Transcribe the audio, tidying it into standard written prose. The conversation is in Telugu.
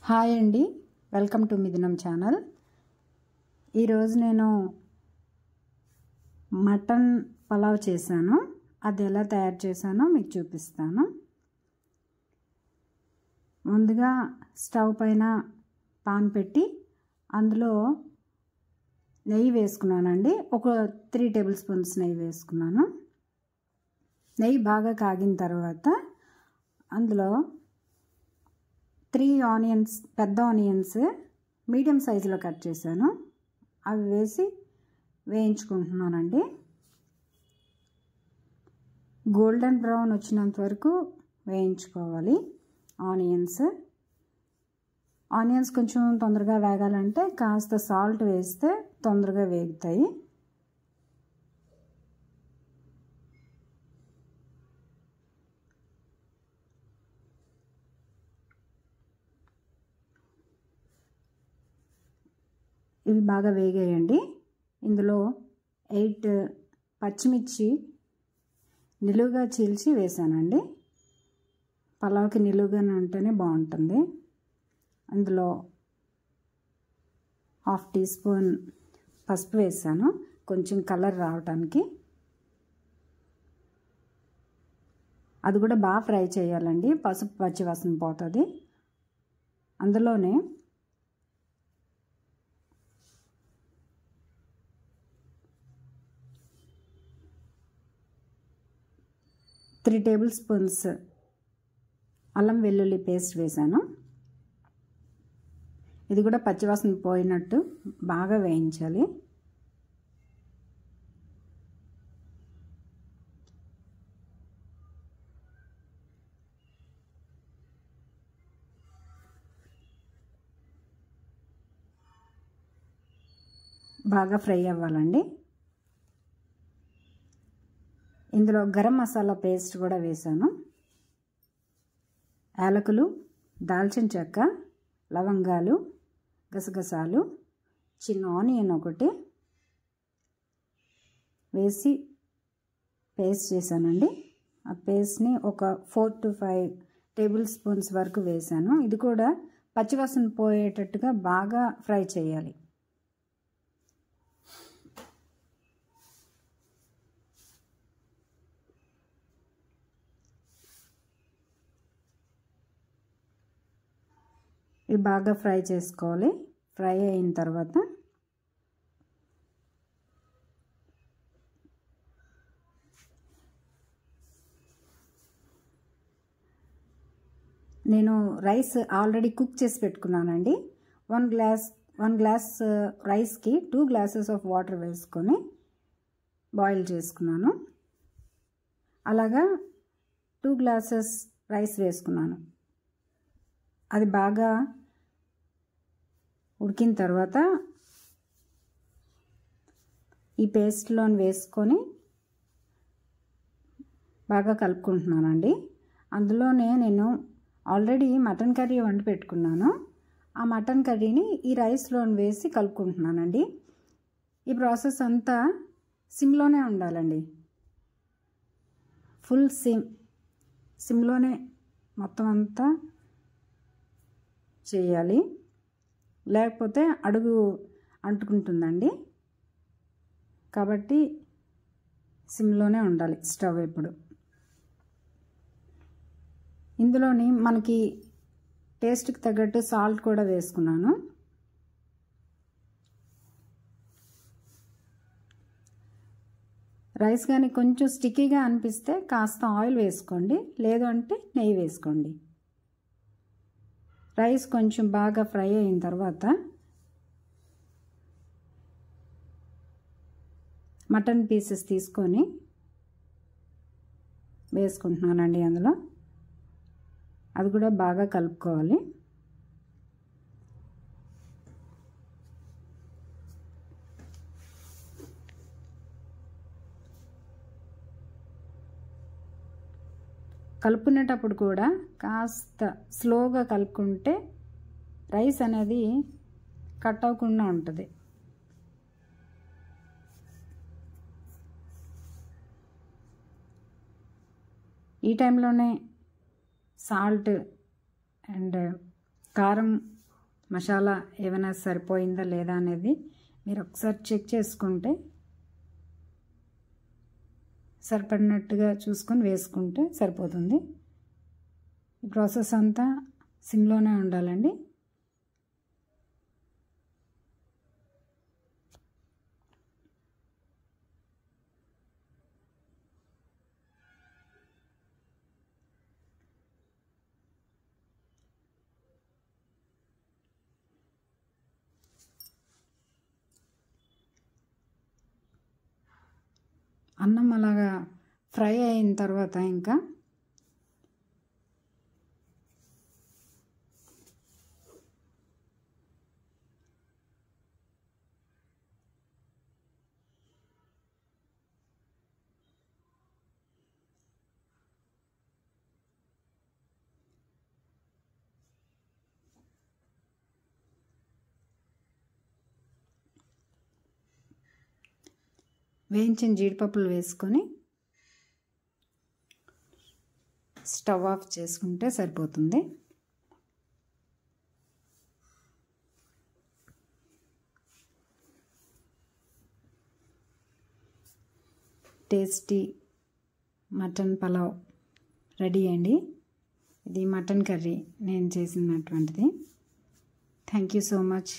హాయ్ అండి, వెల్కమ్ టు మిథునం ఛానల్. ఈరోజు నేను మటన్ పలావ్ చేశాను. అది ఎలా తయారు చేశానో మీకు చూపిస్తాను. ముందుగా స్టవ్ పైన పాన్ పెట్టి అందులో నెయ్యి వేసుకున్నానండి. ఒక 3 టేబుల్ స్పూన్స్ నెయ్యి వేసుకున్నాను. నెయ్యి బాగా కాగిన తర్వాత అందులో 3 ఆనియన్స్, పెద్ద ఆనియన్స్ మీడియం సైజులో కట్ చేశాను. అవి వేసి వేయించుకుంటున్నానండి. గోల్డెన్ బ్రౌన్ వచ్చినంత వరకు వేయించుకోవాలి. ఆనియన్స్ కొంచెం తొందరగా వేగాలంటే కాస్త సాల్ట్ వేస్తే తొందరగా వేగుతాయి. ఇవి బాగా వేగాయండి. ఇందులో 8 పచ్చిమిర్చి నిలువుగా చీల్చి వేసానండి. పలావ్కి నిలువుగానే ఉంటేనే బాగుంటుంది. అందులో 1/2 టీ స్పూన్ పసుపు వేసాను, కొంచెం కలర్ రావడానికి. అది కూడా బాగా ఫ్రై చేయాలండి, పసుపు పచ్చివాసన పోతుంది. అందులోనే 3 టేబుల్ స్పూన్స్ అల్లం వెల్లుల్లి పేస్ట్ వేసాను. ఇది కూడా పచ్చివాసన పోయినట్టు బాగా వేయించాలి. బాగా ఫ్రై అవ్వాలండి. ఇందులో గరం మసాలా పేస్ట్ కూడా వేసాను. యాలకులు, దాల్చిన చెక్క, లవంగాలు, గసగసాలు, చిన్న ఆనియన్ ఒకటి వేసి పేస్ట్ చేశానండి. ఆ పేస్ట్ని ఒక 4 to 5 టేబుల్ స్పూన్స్ వరకు వేసాను. ఇది కూడా పచ్చివాసన పోయేటట్టుగా బాగా ఫ్రై చేయాలి. ఇవి బాగా ఫ్రై చేసుకోవాలి. ఫ్రై అయిన తర్వాత నేను రైస్ ఆల్రెడీ కుక్ చేసి పెట్టుకున్నానండి. 1 గ్లాస్ రైస్కి 2 గ్లాసెస్ ఆఫ్ వాటర్ వేసుకొని బాయిల్ చేసుకున్నాను. అలాగా 2 గ్లాసెస్ రైస్ వేసుకున్నాను. అది బాగా ఉడికిన తర్వాత ఈ పేస్ట్లో వేసుకొని బాగా కలుపుకుంటున్నానండి. అందులోనే నేను ఆల్రెడీ మటన్ కర్రీ వండి పెట్టుకున్నాను. ఆ మటన్ కర్రీని ఈ రైస్లో వేసి కలుపుకుంటున్నానండి. ఈ ప్రాసెస్ అంతా సిమ్లోనే ఉండాలండి. ఫుల్ సిమ్లోనే మొత్తం అంతా చేయాలి, లేకపోతే అడుగు అంటుకుంటుందండి. కాబట్టి సిమ్లోనే ఉండాలి స్టవ్ ఎప్పుడు. ఇందులోని మనకి టేస్ట్కి తగ్గట్టు సాల్ట్ కూడా వేసుకున్నాను. రైస్ కానీ కొంచెం స్టిక్కీగా అనిపిస్తే కాస్త ఆయిల్ వేసుకోండి, లేదు అంటే నెయ్యి వేసుకోండి. రైస్ కొంచెం బాగా ఫ్రై అయిన తర్వాత మటన్ పీసెస్ తీసుకొని వేసుకుంటున్నానండి అందులో. అది కూడా బాగా కలుపుకోవాలి. కలుపుకునేటప్పుడు కూడా కాస్త స్లోగా కలుపుకుంటే రైస్ అనేది కట్ అవ్వకుండా ఉంటుంది. ఈ టైంలోనే సాల్ట్ అండ్ కారం మసాలా ఏమైనా సరిపోయిందా లేదా అనేది మీరు ఒకసారి చెక్ చేసుకుంటే సరిపడినట్టుగా చూసుకొని వేసుకుంటే సరిపోతుంది. ఈ ప్రాసెస్ అంతా సిమ్లోనే ఉండాలండి. అన్నం అలాగా ఫ్రై అయిన తర్వాత ఇంకా వేయించిన జీడిపప్పులు వేసుకొని స్టవ్ ఆఫ్ చేసుకుంటే సరిపోతుంది. టేస్టీ మటన్ పలావ్ రెడీ అండి. ఇది మటన్ కర్రీ నేను చేసినటువంటిది. Thank you so much.